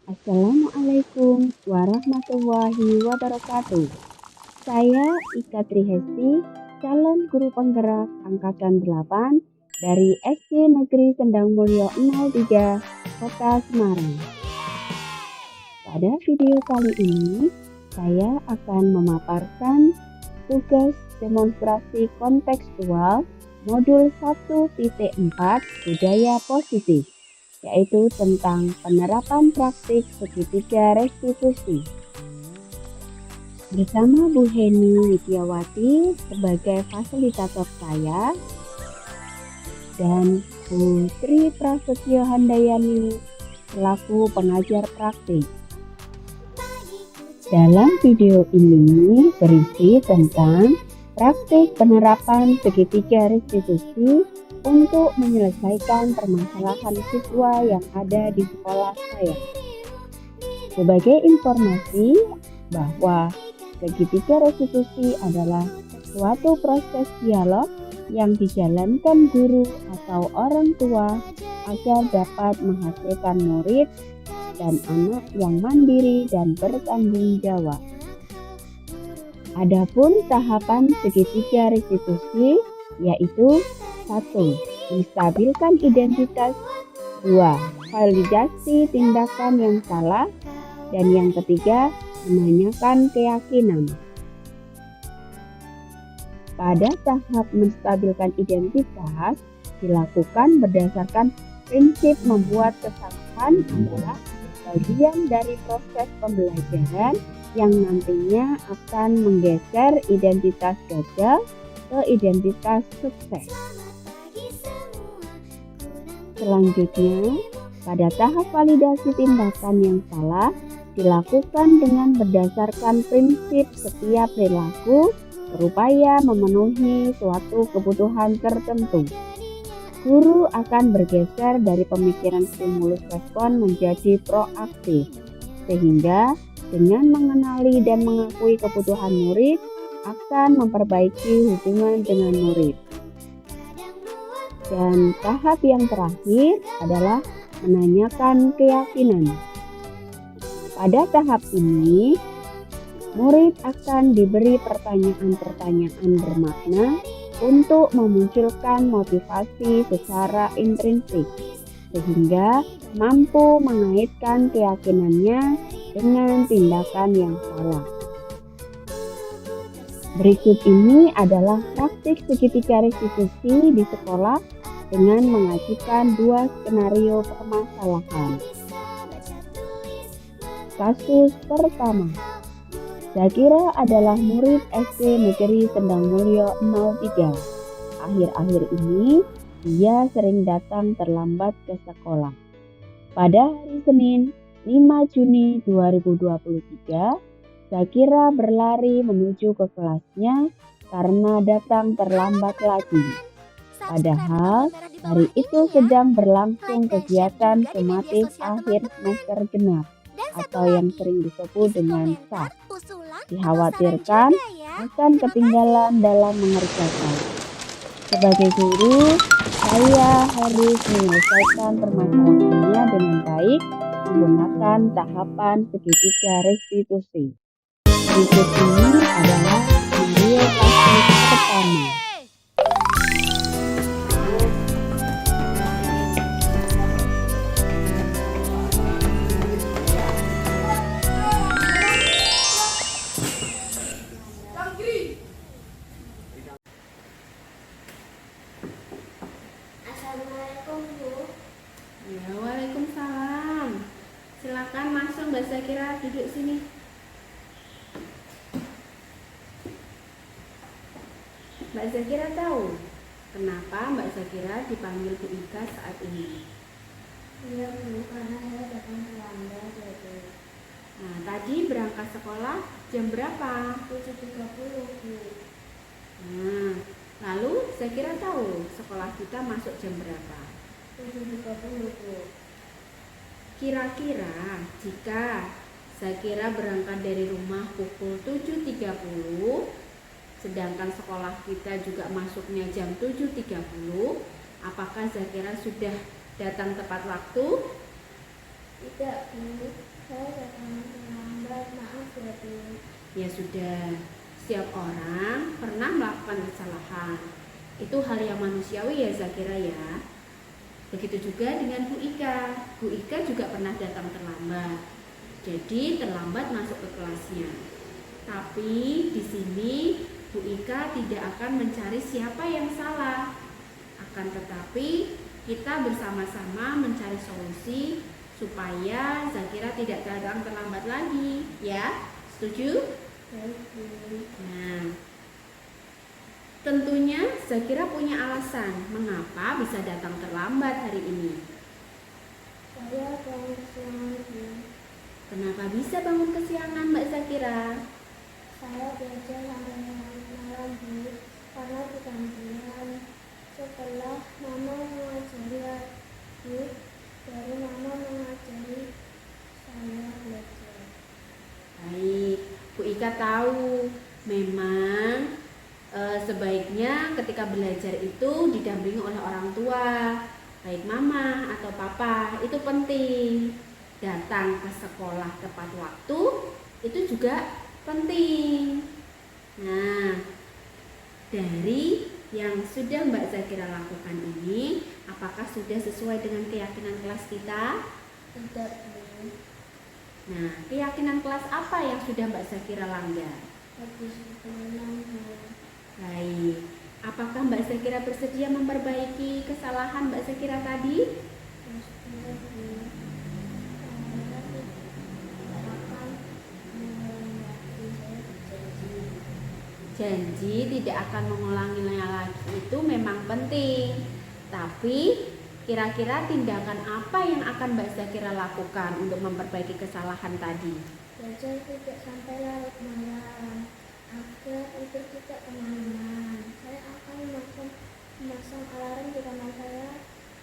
Assalamualaikum warahmatullahi wabarakatuh. Saya Ika Trihesti, calon guru penggerak Angkatan 8 dari SD Negeri Sendang Mulyo 03, Kota Semarang. Pada video kali ini, saya akan memaparkan tugas demonstrasi kontekstual modul 1.4 budaya positif, yaitu tentang penerapan praktik segitiga restitusi. Bersama Bu Heni Widiawati sebagai fasilitator saya dan Bu Tri Prasetyo Handayani selaku pengajar praktik. Dalam video ini berisi tentang praktik penerapan segitiga restitusi untuk menyelesaikan permasalahan siswa yang ada di sekolah saya. Sebagai informasi bahwa segitiga restitusi adalah suatu proses dialog yang dijalankan guru atau orang tua agar dapat menghasilkan murid dan anak yang mandiri dan bertanggung jawab. Adapun tahapan segitiga restitusi yaitu 1. Menstabilkan identitas, 2. Validasi tindakan yang salah, dan yang ketiga menanyakan keyakinan. Pada tahap menstabilkan identitas dilakukan berdasarkan prinsip membuat kesalahan adalah bagian dari proses pembelajaran yang nantinya akan menggeser identitas gagal ke identitas sukses. Selanjutnya, pada tahap validasi tindakan yang salah dilakukan dengan berdasarkan prinsip setiap perilaku berupaya memenuhi suatu kebutuhan tertentu. Guru akan bergeser dari pemikiran stimulus respon menjadi proaktif, sehingga dengan mengenali dan mengakui kebutuhan murid akan memperbaiki hubungan dengan murid. Dan tahap yang terakhir adalah menanyakan keyakinan. Pada tahap ini, murid akan diberi pertanyaan-pertanyaan bermakna untuk memunculkan motivasi secara intrinsik, sehingga mampu mengaitkan keyakinannya dengan tindakan yang salah. Berikut ini adalah praktik segitiga restitusi di sekolah dengan mengajukan 2 skenario permasalahan. Kasus pertama, Zakira adalah murid SD Negeri Sendang Mulyo 03. Akhir-akhir ini, dia sering datang terlambat ke sekolah. Pada hari Senin, 5 Juni 2023, Zakira berlari menuju ke kelasnya karena datang terlambat lagi. Padahal, hari itu sedang berlangsung kegiatan tematis akhir semester genap atau yang sering disebut dengan SAS. Dikhawatirkan akan ketinggalan dalam mengerjakan. Sebagai guru, saya harus menyelesaikan permasalahannya dengan baik menggunakan tahapan segitiga restitusi. Berikut ini adalah video kasus pertama. Assalamualaikum Bu. Ya, waalaikumsalam. Silakan masuk Mbak Zakira, duduk sini. Mbak Zakira tahu kenapa Mbak Zakira dipanggil Bu Ika saat ini? Iya Bu, karena saya datang terlambat ya Bu. Nah, tadi berangkat sekolah jam berapa? 7.30 Bu. Nah, lalu Zakira tahu sekolah kita masuk jam berapa? 7.30 Bu. Kira-kira jika Zakira berangkat dari rumah pukul 7.30, sedangkan sekolah kita juga masuknya jam 7.30, apakah Zakira sudah datang tepat waktu? Tidak, Bu. Saya datang terlambat. Maaf ya, Bu. Ya sudah, setiap orang pernah melakukan kesalahan. Itu hal yang manusiawi ya Zakira ya. Begitu juga dengan Bu Ika. Bu Ika juga pernah datang terlambat. Jadi terlambat masuk ke kelasnya. Tapi di sini Bu Ika tidak akan mencari siapa yang salah. Akan tetapi kita bersama-sama mencari solusi supaya Zakira tidak datang terlambat lagi, ya. Setuju? Baik, Bu. Nah, tentunya Zakira punya alasan mengapa bisa datang terlambat hari ini. Saya bangun kesiangan, Bu. Kenapa bisa bangun kesiangan Mbak Zakira? Saya belajar sampai malam, Bu. Karena kegantian. Setelah Mama mengajari lagi, baru Mama mengajari saya belajar. Baik, Bu Ika tahu memang sebaiknya ketika belajar itu didampingi oleh orang tua, baik mama atau papa, itu penting. Datang ke sekolah tepat waktu itu juga penting. Nah, dari yang sudah Mbak Zakira lakukan ini, apakah sudah sesuai dengan keyakinan kelas kita? Tidak, Bu. Nah, keyakinan kelas apa yang sudah Mbak Zakira langgar? Habis berenang, Bu. Baik, apakah Mbak Zakira bersedia memperbaiki kesalahan Mbak Zakira tadi? Terus tidak, Bu. Saya tidak akan mengulangi lagi. Saya berjanji. Janji tidak akan mengulanginya lagi itu memang penting. Tapi kira-kira tindakan apa yang akan Mbak Zakira lakukan untuk memperbaiki kesalahan tadi? Belajar tidak sampai larut malam, agar tidur tidak kemalaman. Saya akan memasang alarm di kamar saya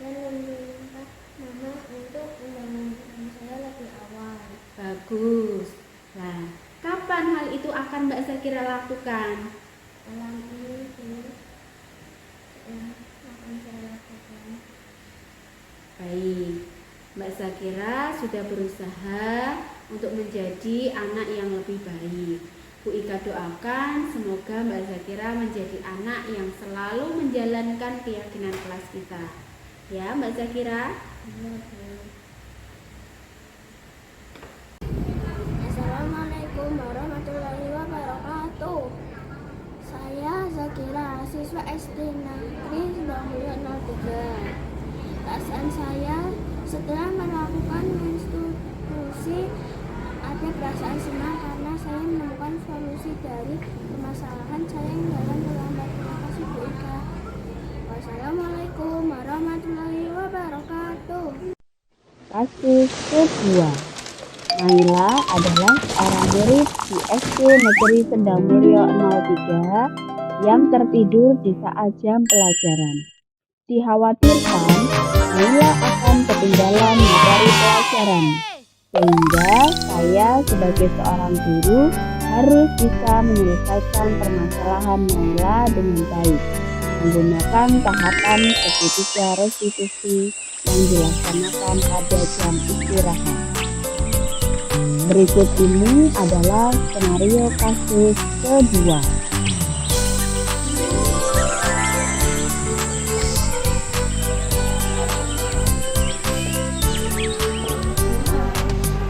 dan meminta Mama untuk membangunkan saya lebih awal. Bagus. Nah, kapan hal itu akan Mbak Zakira lakukan? Malam ini, Bu, yang akan saya lakukan. Baik, Mbak Zakira sudah berusaha untuk menjadi anak yang lebih baik. Bu Ika doakan semoga Mbak Zakira menjadi anak yang selalu menjalankan keyakinan kelas kita. Ya, Mbak Zakira. Iya, Bu. Assalamualaikum warahmatullahi wabarakatuh. Saya Zakira, siswa SD Negeri 93. Perasaan saya setelah melakukan menstruasi ada perasaan senang karena saya menemukan solusi dari permasalahan saya yang dalam terlambat. Terima kasih, Bu Ika. Wassalamualaikum warahmatullahi wabarakatuh. Kasus kedua, Naila adalah seorang murid di SD Negeri Sendang Mulyo 03 yang tertidur di saat jam pelajaran. Dikhawatirkan Naila akan ketinggalan materi pelajaran, sehingga saya sebagai seorang guru harus bisa menyelesaikan permasalahan Naila dengan baik, menggunakan tahapan segitiga restitusi yang dilaksanakan pada jam istirahat. Berikut ini adalah skenario kasus kedua.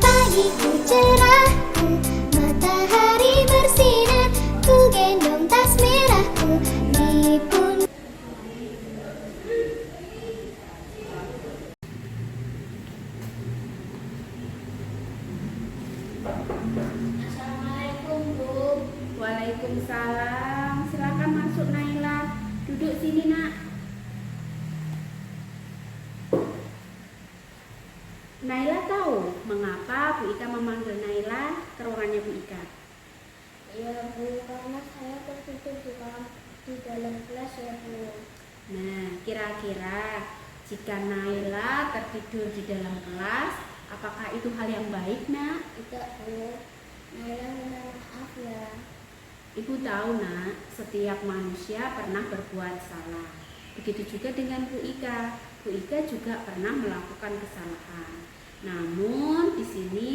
Pagiku cerahku, matahari bersinar, ku gendong tas merahku di pundak. Assalamualaikum, Bu. Waalaikumsalam. Silakan masuk Naila. Duduk sini, Nak. Naila tahu mengapa Bu Ika memanggil Naila ke ruangannya Bu Ika? Iya, Bu, karena saya tertidur di dalam kelas ya, Bu. Nah, kira-kira jika Naila tertidur di dalam kelas, apakah itu hal yang baik, Nak? Tidak, Bu. Naila minta maaf ya. Ibu tahu, Nak, setiap manusia pernah berbuat salah. Begitu juga dengan Bu Ika. Bu Ika juga pernah melakukan kesalahan. Namun di sini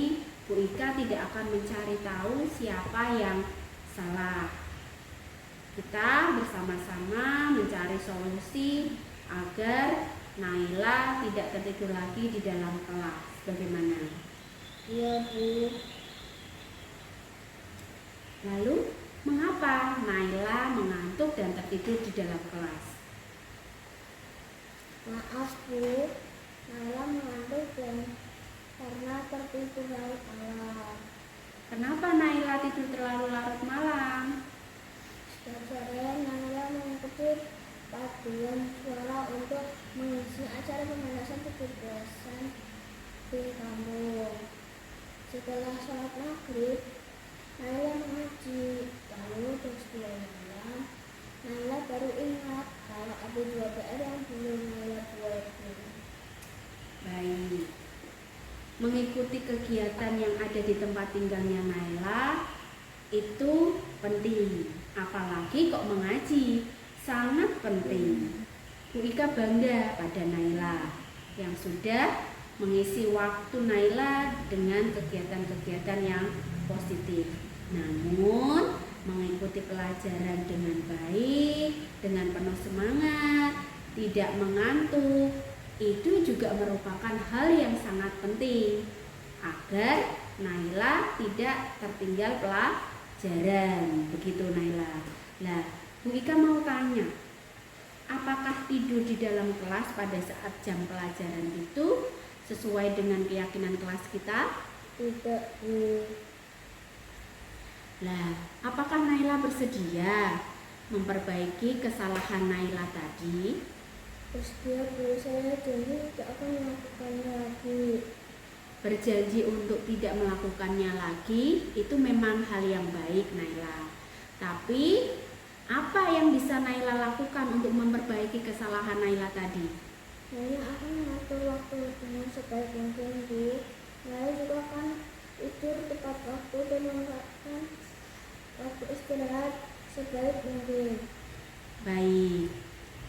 Bu Ika tidak akan mencari tahu siapa yang salah. Kita bersama-sama mencari solusi agar Naila tidak tertidur lagi di dalam kelas. Bagaimana? Iya, Bu. Lalu, mengapa Naila mengantuk dan tertidur di dalam kelas? Maaf, Bu. Naila mengantuk dan karena tertidur larut malam. Kenapa Naila tidur terlalu larut malam? Setiap sore Naila mengikuti paduan suara untuk mengisi acara pemanasan 17-an di kampung. Setelah sholat maghrib, Naila mengaji. Lalu terus 2 malam, Naila baru ingat kalau ada 2 PR yang belum Naila buat. Baik. Mengikuti kegiatan yang ada di tempat tinggalnya Naila itu penting. Apalagi kok mengaji, sangat penting. Bu Ika bangga pada Naila yang sudah mengisi waktu Naila dengan kegiatan-kegiatan yang positif. Namun mengikuti pelajaran dengan baik, dengan penuh semangat, tidak mengantuk, itu juga merupakan hal yang sangat penting agar Naila tidak tertinggal pelajaran. Begitu Naila. Nah, Bu Ika mau tanya, apakah tidur di dalam kelas pada saat jam pelajaran itu sesuai dengan keyakinan kelas kita? Tidak, Bu. Nah, apakah Naila bersedia memperbaiki kesalahan Naila tadi? Bersedia, Bu. Saya janji tidak akan melakukannya lagi. Berjanji untuk tidak melakukannya lagi itu memang hal yang baik Naila. Tapi apa yang bisa Naila lakukan untuk memperbaiki kesalahan Naila tadi? Naila akan mengatur waktu dengan sebaik mungkin, Bu. Naila juga akan tidur tepat waktu dan memanfaatkan waktu istirahat sebaik mungkin. Baik.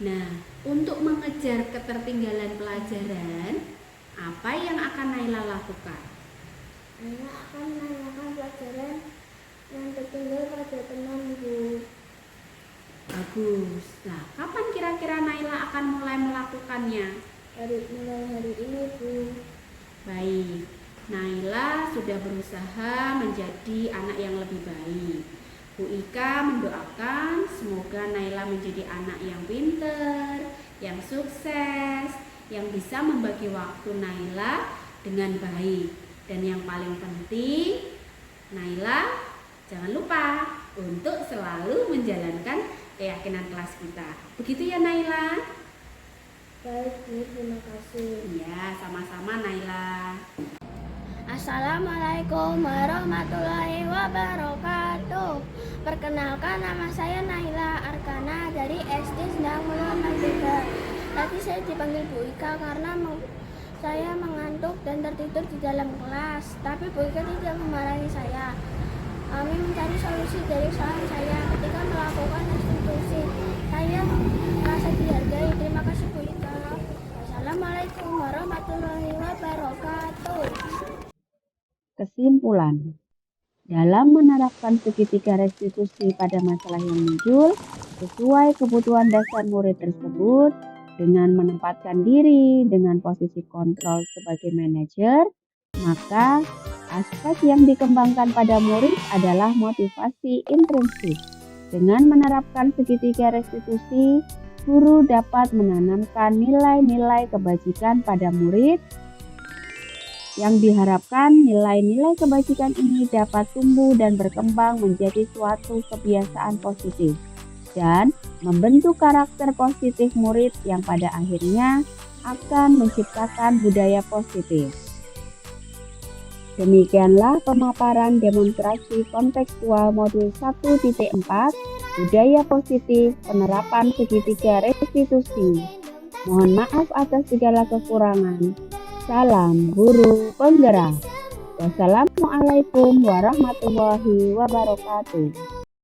Nah, untuk mengejar ketertinggalan pelajaran, apa yang akan Naila lakukan? Naila akan menanyakan pelajaran yang tertinggal pada teman, Bu. Bagus. Nah, kapan kira-kira Naila akan mulai melakukannya? Mulai hari ini, Bu. Baik. Naila sudah berusaha menjadi anak yang lebih baik. Bu Ika mendoakan semoga Naila menjadi anak yang pintar, yang sukses, yang bisa membagi waktu Naila dengan baik. Dan yang paling penting, Naila jangan lupa untuk selalu menjalankan keyakinan kelas kita. Begitu ya Naila? Baik, Bu. Terima kasih. Iya, sama-sama Naila. Assalamualaikum warahmatullahi wabarakatuh. Perkenalkan, nama saya Naila Arkana dari SD Sendang Muhammad III. Tadi saya dipanggil Bu Ika karena saya mengantuk dan tertidur di dalam kelas. Tapi Bu Ika tidak memarahi saya. Kami mencari solusi dari kesalahan saya ketika melakukan restitusi. Saya merasa dihargai. Terima kasih Bu Ika. Assalamualaikum warahmatullahi wabarakatuh. Kesimpulan, dalam menerapkan segitiga restitusi pada masalah yang muncul sesuai kebutuhan dasar murid tersebut dengan menempatkan diri dengan posisi kontrol sebagai manajer, maka aspek yang dikembangkan pada murid adalah motivasi intrinsik. Dengan menerapkan segitiga restitusi, guru dapat menanamkan nilai-nilai kebajikan pada murid yang diharapkan nilai-nilai kebajikan ini dapat tumbuh dan berkembang menjadi suatu kebiasaan positif dan membentuk karakter positif murid yang pada akhirnya akan menciptakan budaya positif. Demikianlah pemaparan demonstrasi kontekstual modul 1.4 budaya positif penerapan segitiga restitusi. Mohon maaf atas segala kekurangan. Salam guru penggerak. Wassalamualaikum warahmatullahi wabarakatuh.